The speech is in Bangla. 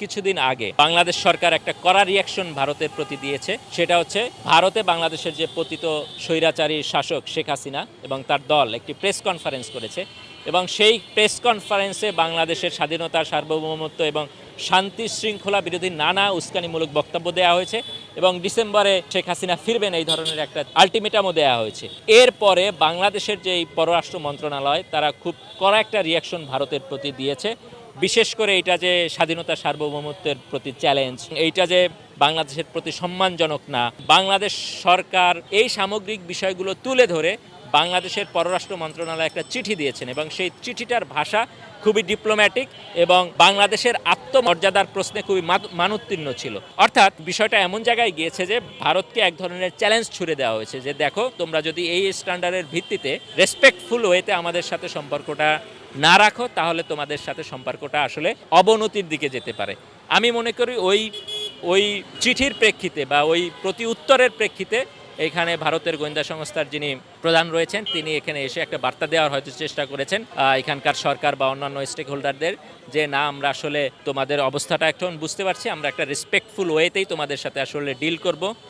কিছুদিন আগে বাংলাদেশ সরকার একটা কড়া রিয়াকশন ভারতের প্রতি দিয়েছে। সেটা হচ্ছে ভারতে বাংলাদেশের যে পতিত স্বৈরাচারী শাসক শেখ হাসিনা এবং তার দল একটি প্রেস কনফারেন্স করেছে এবং সেই প্রেস কনফারেন্সে বাংলাদেশের স্বাধীনতা, সার্বভৌমত্ব এবং শান্তি শৃঙ্খলা বিরোধী নানা উস্কানিমূলক বক্তব্য দেওয়া হয়েছে এবং ডিসেম্বরে শেখ হাসিনা ফিরবেন এই ধরনের একটা আলটিমেটামও দেওয়া হয়েছে। এরপরে বাংলাদেশের যে পররাষ্ট্র মন্ত্রণালয় তারা খুব কড়া একটা রিয়াকশন ভারতের প্রতি দিয়েছে। বিশেষ করে এইটা যে স্বাধীনতা সার্বভৌমত্বের প্রতি চ্যালেঞ্জ, এইটা যে বাংলাদেশের প্রতি সম্মানজনক না, বাংলাদেশ সরকার এই সামগ্রিক বিষয়গুলো তুলে ধরে বাংলাদেশের পররাষ্ট্র মন্ত্রণালয় একটা চিঠি দিয়েছেন এবং সেই চিঠিটার ভাষা খুবই ডিপ্লোম্যাটিক এবং বাংলাদেশের আত্মমর্যাদার প্রশ্নে খুবই মানোত্তীর্ণ ছিল। অর্থাৎ বিষয়টা এমন জায়গায় গিয়েছে যে ভারতকে এক ধরনের চ্যালেঞ্জ ছুড়ে দেওয়া হয়েছে যে দেখো, তোমরা যদি এই স্ট্যান্ডার্ডের ভিত্তিতে রেসপেক্টফুল ওয়েতে আমাদের সাথে সম্পর্কটা না রাখো তাহলে তোমাদের সাথে সম্পর্কটা আসলে অবনতির দিকে যেতে পারে। আমি মনে করি ওই চিঠির প্রেক্ষিতে বা ওই প্রতি উত্তরের প্রেক্ষিতে এখানে ভারতের গোয়েন্দা সংস্থার যিনি প্রধান রয়েছেন তিনি এখানে এসে একটা বার্তা দেওয়ার হয়তো চেষ্টা করেছেন এখানকার সরকার বা অন্যান্য স্টেক হোল্ডারদের, যে না, আমরা আসলে তোমাদের অবস্থাটা এখন বুঝতে পারছি, আমরা একটা রেসপেক্টফুল ওয়েতেই তোমাদের সাথে আসলে ডিল করব।